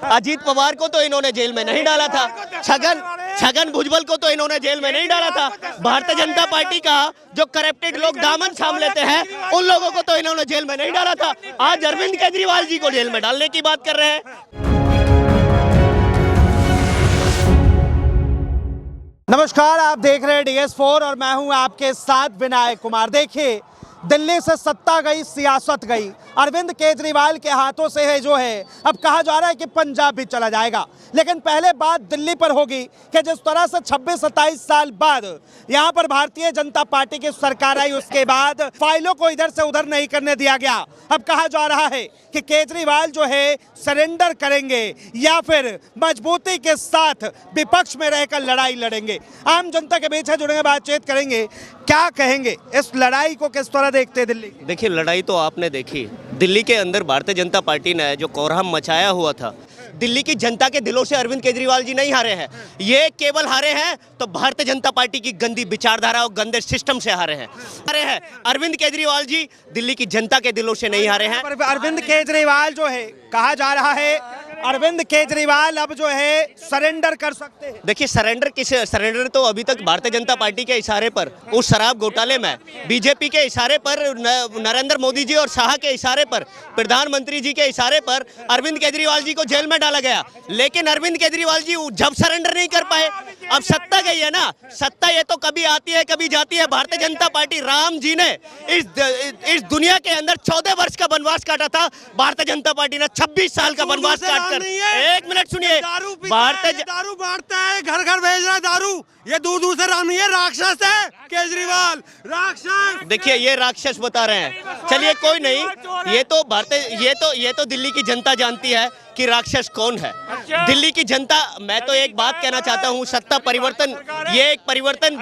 अजीत पवार को तो इन्होंने जेल में नहीं डाला था, छगन भुजबल को तो इन्होंने जेल में नहीं डाला था। भारतीय जनता पार्टी का जो करप्टेड लोग दामन थाम लेते हैं उन लोगों को तो इन्होंने जेल में नहीं डाला था। आज अरविंद केजरीवाल जी को जेल में डालने की बात कर रहे हैं। नमस्कार, आप देख रहे हैं DS4 और मैं हूं आपके साथ विनायक कुमार। देखिए, दिल्ली से सत्ता गई, सियासत गई, अरविंद केजरीवाल के हाथों से है जो है। अब कहा जा रहा है कि पंजाब भी चला जाएगा, लेकिन पहले बात दिल्ली पर होगी कि जिस तरह से 26-27 साल बाद यहां पर भारतीय जनता पार्टी की सरकार आई, उसके बाद फाइलों को इधर से उधर नहीं करने दिया गया। अब कहा जा रहा है कि केजरीवाल जो है सरेंडर करेंगे या फिर मजबूती के साथ विपक्ष में रहकर लड़ाई लड़ेंगे। आम जनता के बीच जुड़ेंगे, बातचीत करेंगे। क्या कहेंगे, इस लड़ाई को किस तरह देखते हैं दिल्ली? देखिए, लड़ाई तो आपने देखी, दिल्ली के अंदर भारतीय जनता पार्टी ने जो कोहराम मचाया हुआ था, दिल्ली की जनता के दिलों से अरविंद केजरीवाल जी नहीं हारे हैं। ये केवल हारे हैं तो भारतीय जनता पार्टी की गंदी विचारधारा और गंदे सिस्टम से हारे हैं। अरविंद केजरीवाल जी दिल्ली की जनता के दिलों से नहीं हारे हैं। अरविंद केजरीवाल जो है, कहा जा रहा है अरविंद केजरीवाल अब जो है सरेंडर कर सकते हैं। देखिए, सरेंडर तो अभी तक भारतीय जनता पार्टी के इशारे पर, उस शराब घोटाले में बीजेपी के इशारे पर, नरेंद्र मोदी जी और शाह के इशारे पर, प्रधानमंत्री जी के इशारे पर अरविंद केजरीवाल जी को जेल में डाला गया। लेकिन अरविंद केजरीवाल जी जब सरेंडर नहीं कर पाए, अब सत्ता गई है ना, सत्ता ये तो कभी आती है कभी जाती है। भारतीय जनता पार्टी, राम जी ने इस दुनिया के अंदर 14 वर्ष का वनवास काटा था, भारतीय जनता पार्टी ने 26 साल का वनवास काटकर, एक मिनट सुनिए, दारू बांटता है, घर घर भेज रहा है दारू। ये दूर दूर से राम नहीं है, राक्षस है केजरीवाल, राक्षस। देखिए, ये राक्षस बता रहे हैं। चलिए, कोई नहीं, ये तो दिल्ली की जनता जानती है कि राक्षस कौन है। दिल्ली की जनता, मैं तो एक बात कहना चाहता हूँ, सत्ता परिवर्तन, ये एक परिवर्तन,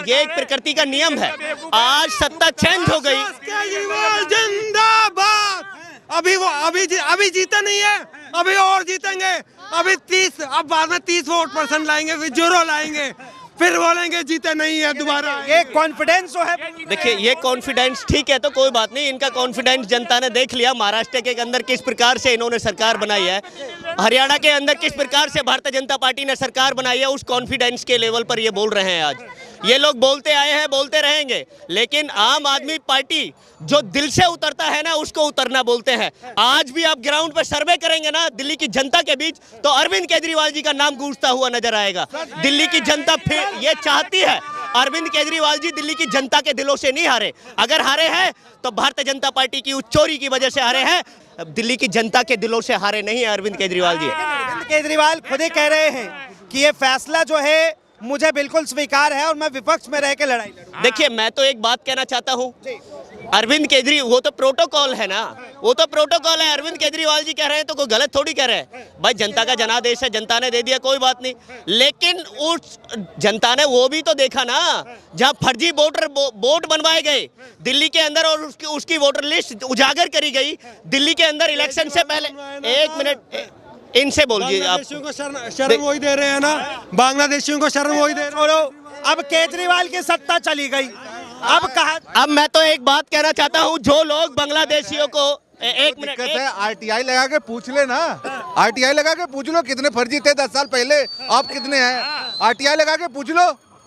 ये एक प्रकृति का नियम है। आज सत्ता चेंज हो गई। केजरीवाल जिंदाबाद। अभी जीते नहीं है, अभी और जीतेंगे। अभी 30, अब बाद में 30 वोट % लाएंगे, फिर जोरो लाएंगे, फिर बोलेंगे जीते नहीं है दोबारा। ये कॉन्फिडेंस जो है, देखिए, ये कॉन्फिडेंस ठीक है तो कोई बात नहीं, इनका कॉन्फिडेंस जनता ने देख लिया। महाराष्ट्र के अंदर किस प्रकार से इन्होंने सरकार बनाई है, हरियाणा के अंदर किस प्रकार से भारतीय जनता पार्टी ने सरकार बनाई है, उस कॉन्फिडेंस के लेवल पर ये बोल रहे हैं। आज ये लोग बोलते आए हैं, बोलते रहेंगे, लेकिन आम आदमी पार्टी जो दिल से उतरता है ना, उसको उतरना बोलते हैं। आज भी आप ग्राउंड पर सर्वे करेंगे ना दिल्ली की जनता के बीच, तो अरविंद केजरीवाल जी का नाम गूंजता हुआ नजर आएगा। दिल्ली की जनता फिर ये चाहती है अरविंद केजरीवाल जी दिल्ली की जनता के दिलों से नहीं हारे। अगर हारे हैं तो भारतीय जनता पार्टी की उस चोरी की वजह से हारे हैं, दिल्ली की जनता के दिलों से हारे नहीं है अरविंद केजरीवाल जी। अरविंद केजरीवाल खुद ही कह रहे हैं कि ये फैसला जो है मुझे बिल्कुल स्वीकार है और मैं विपक्ष में रह के लड़ाई लड़ूंगा। देखिए, मैं तो एक बात कहना चाहता हूँ, अरविंद केजरीवाल, वो तो प्रोटोकॉल है ना, वो तो प्रोटोकॉल है। अरविंद केजरीवाल जी कह रहे हैं तो कोई गलत थोड़ी कह रहे हैं। भाई, जनता का जनादेश है, जनता ने दे दिया, कोई बात नहीं। लेकिन उस जनता ने वो भी तो देखा ना, जहां फर्जी वोट बनवाए गए दिल्ली के अंदर और उसकी वोटर लिस्ट उजागर करी गई दिल्ली के अंदर इलेक्शन से पहले। एक मिनट, इनसे बोलिए आप। शर्म वही दे रहे हैं ना, बांग्लादेशियों को शर्म वही दे रहे हैं। अब केजरीवाल की सत्ता चली गई, अब मैं तो एक बात कहना चाहता हूँ, जो लोग बांग्लादेशियों को, एक मिनट है, RTI लगा के पूछ लेना, RTI लगा के पूछ लो कितने फर्जी थे 10 साल पहले, आप कितने हैं, RTI लगा के पूछ लो।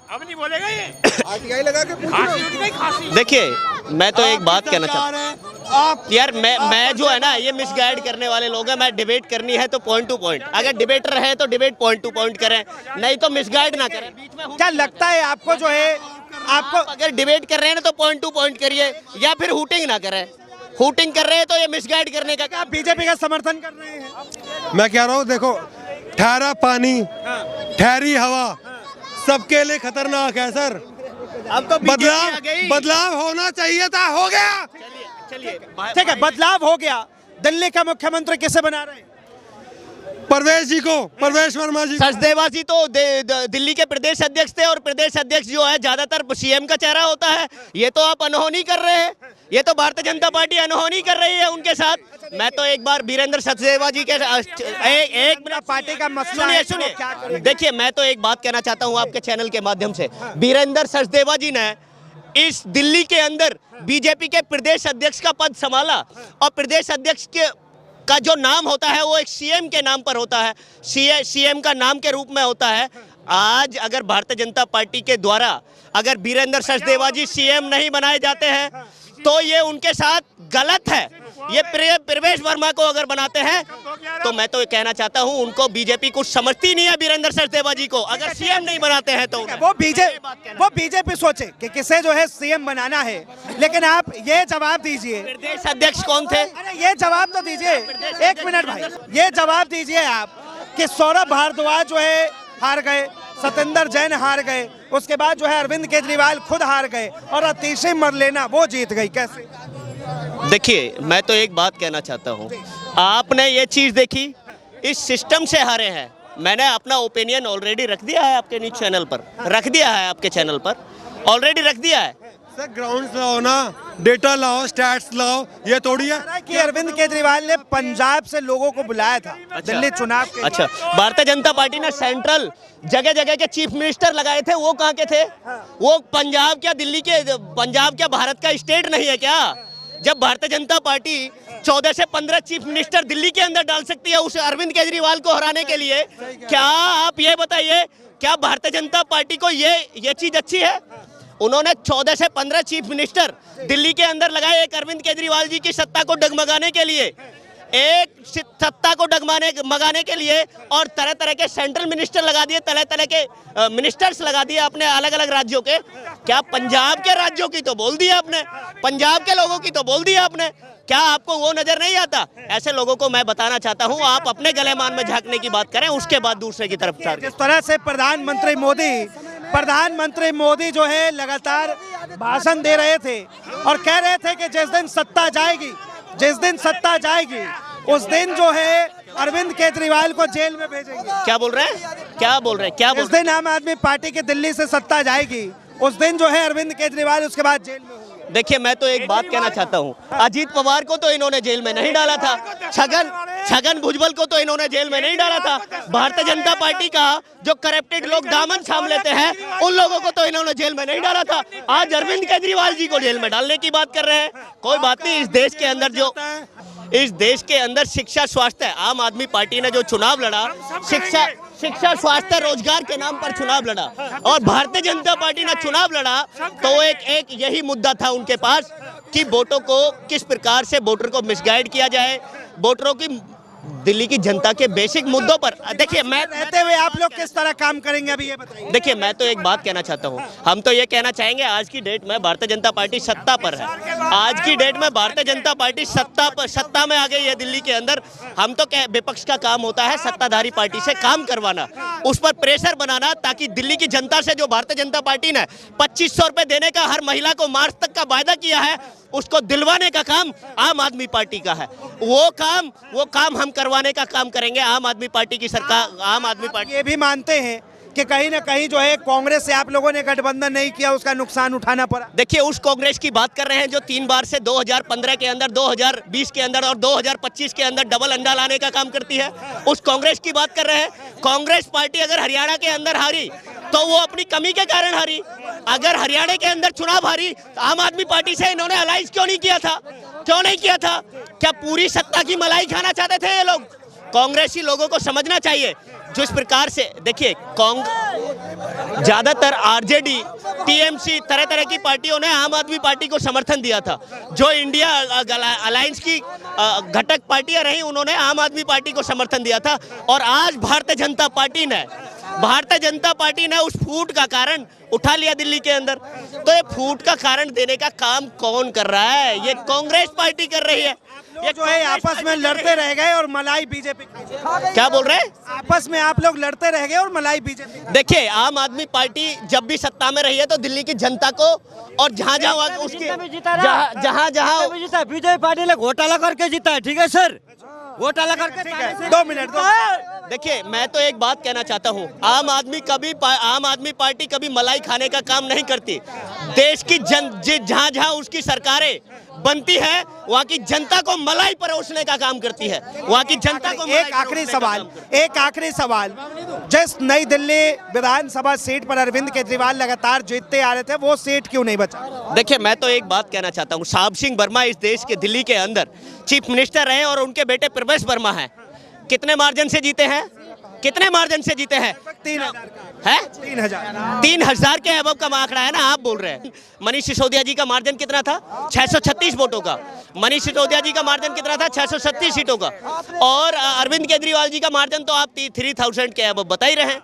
अब नहीं बोलेगा ये, RTI लगा के पूछ लो। देखिए, मैं तो एक बात कहना चाहता हूँ यार, मैं जो है ना, ये मिसगाइड करने वाले लोग हैं। मैं डिबेट करनी है तो पॉइंट टू पॉइंट, अगर डिबेटर है तो डिबेट पॉइंट टू पॉइंट करें, नहीं तो मिसगाइड ना करें। क्या लगता है आपको जो है, आपको अगर डिबेट कर रहे हैं ना तो पॉइंट टू पॉइंट करिए, या फिर हुटिंग ना करें। हुटिंग कर रहे हैं तो ये मिसगाइड करने का। क्या बीजेपी का समर्थन कर रहे हैं? मैं कह रहा हूँ, देखो, ठहरा पानी, ठहरी हवा, सबके लिए खतरनाक है सर। अब तो बदलाव होना चाहिए था, हो गया। चलिए, ठीक है, बदलाव हो गया। दिल्ली का मुख्यमंत्री किसे बना रहे हैं? परवेश जी को, परवेश वर्मा जी। सचदेवा जी तो दिल्ली के प्रदेश अध्यक्ष थे, और प्रदेश अध्यक्ष जो है ज्यादातर CM का चेहरा होता है। ये तो आप अनहोनी कर रहे हैं, ये तो भारतीय जनता पार्टी अनहोनी कर रही है उनके साथ। मैं तो एक बार वीरेंद्र सचदेवा जी के एक मिनट, पार्टी का मसला है, सुनिए। देखिए, मैं तो एक बात कहना चाहता हूँ आपके चैनल के माध्यम से, वीरेंद्र सचदेवा जी ने इस दिल्ली के अंदर बीजेपी के प्रदेश अध्यक्ष का पद संभाला, और प्रदेश अध्यक्ष के का जो नाम होता है वो एक सीएम के नाम पर होता है, सीएम का नाम के रूप में होता है। आज अगर भारतीय जनता पार्टी के द्वारा अगर वीरेंद्र सचदेवा जी सीएम नहीं बनाए जाते हैं तो ये उनके साथ गलत है। ये प्रवेश वर्मा को अगर बनाते हैं तो मैं तो ये कहना चाहता हूं उनको बीजेपी कुछ समझती नहीं है। वीरेंद्र सचदेवा जी को अगर सीएम नहीं बनाते हैं तो वो बीजेपी सोचे कि किसे जो है सीएम बनाना है, लेकिन आप ये जवाब दीजिए, प्रदेश अध्यक्ष कौन थे? अरे ये जवाब तो दीजिए, एक मिनट भाई, ये जवाब दीजिए आप कि सौरभ भारद्वाज जो है हार गए, सत्येंद्र जैन हार गए, उसके बाद जो है अरविंद केजरीवाल खुद हार गए और अतिशी मरलेना वो जीत गई। कैसे? देखिए, मैं तो एक बात कहना चाहता हूँ, आपने ये चीज देखी, इस सिस्टम से हारे हैं। मैंने अपना ओपिनियन ऑलरेडी रख दिया है आपके न्यूज चैनल पर, रख दिया है आपके चैनल पर, ऑलरेडी रख दिया है। सर ग्राउंड लाओ ना, डेटा लाओ, स्टैट्स लाओ, ये थोड़ी है कि अरविंद केजरीवाल ने पंजाब से लोगों को बुलाया था दिल्ली चुनाव के। अच्छा, भारतीय जनता पार्टी ने सेंट्रल जगह जगह के चीफ मिनिस्टर लगाए थे, वो कहाँ के थे? वो पंजाब क्या दिल्ली के, पंजाब क्या भारत का स्टेट नहीं है क्या? जब भारतीय जनता पार्टी 14 से 15 चीफ मिनिस्टर दिल्ली के अंदर डाल सकती है उस अरविंद केजरीवाल को हराने के लिए, क्या आप ये बताइए, क्या भारतीय जनता पार्टी को ये चीज अच्छी है? उन्होंने 14 से 15 चीफ मिनिस्टर दिल्ली के अंदर लगाए एक अरविंद केजरीवाल जी की सत्ता को डगमगाने के लिए, एक सत्ता को डगमगाने के लिए, और तरह तरह के सेंट्रल मिनिस्टर लगा दिए, तरह तरह के मिनिस्टर्स लगा दिए अपने अलग अलग राज्यों के। क्या पंजाब के राज्यों की तो बोल दिया आपने, पंजाब के लोगों की तो बोल दिया आपने, क्या आपको वो नजर नहीं आता? ऐसे लोगों को मैं बताना चाहता हूँ, आप अपने गलेमान में झांकने की बात करें, उसके बाद दूसरे की तरफ जिस तरह से प्रधानमंत्री मोदी जो है लगातार भाषण दे रहे थे और कह रहे थे कि जिस दिन सत्ता जाएगी उस दिन जो है अरविंद केजरीवाल को जेल में भेजेंगे। क्या बोल रहे हैं? जिस दिन आम आदमी पार्टी की दिल्ली से सत्ता जाएगी उस दिन जो है अरविंद केजरीवाल उसके बाद जेल में होंगे। देखिए, मैं तो एक बात कहना चाहता हूँ, अजीत पवार को तो इन्होंने जेल में नहीं डाला था, छगन भुजबल को तो इन्होंने जेल में नहीं डाला था, भारतीय जनता पार्टी का जो करप्टेड लोग दामन थाम लेते हैं उन लोगों को तो इन्होंने जेल में नहीं डाला था। आज अरविंद केजरीवाल जी को जेल में डालने की बात कर रहे हैं। कोई बात नहीं, इस देश के अंदर शिक्षा, स्वास्थ्य, आम आदमी पार्टी ने जो चुनाव लड़ा, शिक्षा स्वास्थ्य रोजगार के नाम पर चुनाव लड़ा, और भारतीय जनता पार्टी ने चुनाव लड़ा तो एक यही मुद्दा था उनके पास कि वोटों को किस प्रकार से वोटर को मिसगाइड किया जाए, वोटरों की, दिल्ली की जनता के बेसिक मुद्दों पर। देखिए, मैं रहते हुए आप लोग किस तरह काम करेंगे अभी ये बताइए। देखिए, मैं तो एक बात कहना चाहता हूँ, हम तो ये कहना चाहेंगे, आज की डेट में भारतीय जनता पार्टी सत्ता पर है, आज की डेट में भारतीय जनता पार्टी सत्ता में आ गई है दिल्ली के अंदर। हम तो विपक्ष का काम होता है सत्ताधारी पार्टी से काम करवाना, उस पर प्रेशर बनाना, ताकि दिल्ली की जनता से जो भारतीय जनता पार्टी ने 2500 रुपए देने का हर महिला को मार्च तक का वायदा किया है, उसको दिलवाने का काम आम आदमी पार्टी का है। वो काम हम करवाने का काम करेंगे। आम आदमी पार्टी की सरकार, आम आदमी पार्टी ये भी मानते हैं कि कहीं ना कहीं जो है कांग्रेस से आप लोगों ने गठबंधन नहीं किया, उसका नुकसान उठाना पड़ा। देखिए, उस कांग्रेस की बात कर रहे हैं जो 3 बार से 2015 के अंदर, 2020 के अंदर और 2025 के अंदर डबल अंडा लाने का काम करती है, उस कांग्रेस की बात कर रहे हैं। कांग्रेस पार्टी अगर हरियाणा के अंदर हारी तो वो अपनी कमी के कारण हारी। अगर हरियाणा के अंदर चुनाव हारी तो आम आदमी पार्टी से इन्होंने अलायंस क्यों नहीं किया था? क्या पूरी सत्ता की मलाई खाना चाहते थे ये लोग? कांग्रेसी लोगों को समझना चाहिए, जिस प्रकार से देखिए, ज्यादातर आरजेडी, टीएमसी, तरह तरह की पार्टियों ने आम आदमी पार्टी को समर्थन दिया था। जो इंडिया अलायंस की घटक पार्टियां रही, उन्होंने आम आदमी पार्टी को समर्थन दिया था। और आज भारतीय जनता पार्टी ने उस फूट का कारण उठा लिया दिल्ली के अंदर। तो ये फूट का कारण देने का काम कौन कर रहा है? ये कांग्रेस पार्टी कर रही है। ये जो है आपस में लड़ते रह गए और मलाई बीजेपी। क्या बोल रहे हैं? आपस में आप लोग लड़ते रह गए और मलाई बीजेपी। देखिए, आम आदमी पार्टी जब भी सत्ता में रही है तो दिल्ली की जनता को, और जहाँ उसकी जहाँ बीजेपी पार्टी ने घोटाला करके जीता है। ठीक है सर, घोटाला करके। 2 मिनट। देखिए, मैं तो एक बात कहना चाहता हूँ, आम आदमी पार्टी कभी मलाई खाने का काम नहीं करती। देश की जहाँ उसकी सरकारें बनती है वहाँ की जनता को मलाई परोसने का काम करती है, वहाँ की जनता को मलाई एक आखिरी परोसने का सवाल, काम करती है। एक आखिरी सवाल, जिस नई दिल्ली विधानसभा सीट पर अरविंद केजरीवाल लगातार जीतते आ रहे थे, वो सीट क्यों नहीं बचा? देखिए, मैं तो एक बात कहना चाहता हूँ, साहब सिंह वर्मा इस देश के दिल्ली के अंदर चीफ मिनिस्टर रहे और उनके बेटे प्रवेश वर्मा हैं। कितने मार्जिन से जीते हैं? कितने मार्जिन से जीते हैं? 3,000 है 3,000 के अबव का आंकड़ा है ना, आप बोल रहे हैं। मनीष सिसोदिया जी का मार्जिन कितना था? 636 वोटों का। मनीष सिसोदिया जी का मार्जिन कितना था? 636 सीटों का। और अरविंद केजरीवाल जी का मार्जिन तो आप 3,000 के अबव बता ही रहे हैं।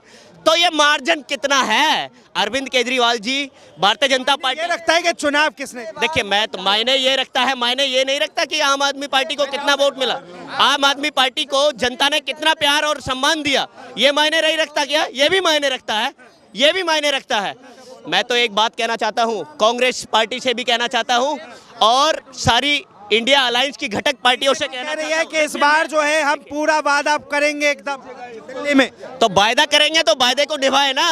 तो ये मार्जिन कितना है? अरविंद केजरीवाल जी भारतीय जनता पार्टी ये रखता है कि चुनाव किसने? देखिए, मैं तो मायने ये रखता है, मायने ये नहीं रखता कि आम आदमी पार्टी को कितना वोट मिला, आम आदमी पार्टी को जनता ने कितना प्यार और सम्मान दिया, ये मायने नहीं रखता क्या? ये भी मायने रखता है, ये भी मायने रखता है। मैं तो एक बात कहना चाहता हूँ, कांग्रेस पार्टी से भी कहना चाहता हूँ और सारी इंडिया अलायंस की घटक पार्टियों से कहना कह रही चाहता है हूँ कि इस बार जो है हम पूरा वादा करेंगे एकदम दिल्ली में। तो वायदा करेंगे तो वायदे को निभाए ना।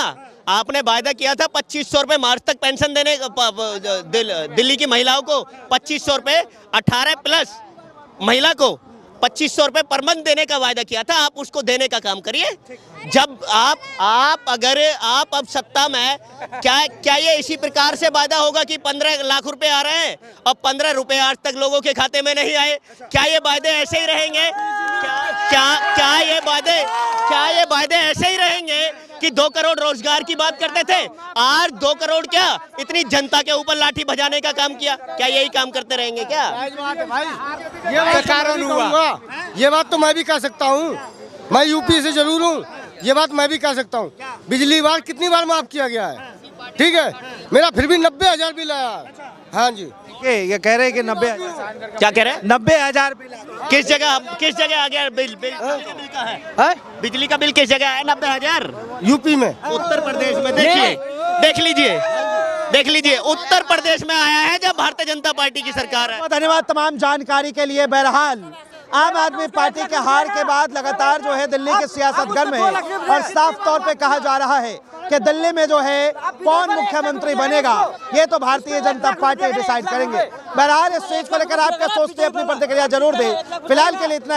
आपने वायदा किया था 2500 रुपए मार्च तक पेंशन देने दिल्ली की महिलाओं को, 2500 रुपए 18 प्लस महिला को 2500 रुपए पर मंथ देने का वायदा किया था। आप उसको देने का काम करिए। जब आप अगर आप अब सत्ता में, क्या ये इसी प्रकार से वायदा होगा कि 15 लाख रुपए आ रहे हैं और 15 रुपए आज तक लोगों के खाते में नहीं आए? क्या ये वायदे ऐसे ही रहेंगे? क्या ये वायदे ऐसे ही रहेंगे कि 2 करोड़ रोजगार की बात करते थे, आज 2 करोड़ क्या इतनी जनता के ऊपर लाठी बजाने का काम किया? क्या यही काम करते रहेंगे क्या? ये कारण हुआ, ये बात तो मैं भी कह सकता हूँ। मैं यूपी से जरूर हूँ, ये बात मैं भी कह सकता हूँ। बिजली बार कितनी बार माफ किया गया है, ठीक है, मेरा फिर भी 90,000 बिल आया। हाँ जी, ये कह रहे हैं कि 90,000। क्या कह रहे हैं? 90,000 बिल। किस जगह आ गया बिल का है? बिजली का बिल किस जगह है 90,000? यूपी में, उत्तर प्रदेश में। देख लीजिए उत्तर प्रदेश में आया है जब भारतीय जनता पार्टी की सरकार है। बहुत धन्यवाद तमाम जानकारी के लिए। बहरहाल आम आदमी पार्टी के हार के बाद लगातार जो है दिल्ली की सियासत गर्म है और साफ तौर पे कहा जा रहा है कि दिल्ली में जो है कौन मुख्यमंत्री बनेगा ये तो भारतीय जनता पार्टी डिसाइड करेंगे। बहरहाल इस चीज को लेकर आप क्या सोचते हैं, अपनी प्रतिक्रिया जरूर दें। फिलहाल के लिए इतना।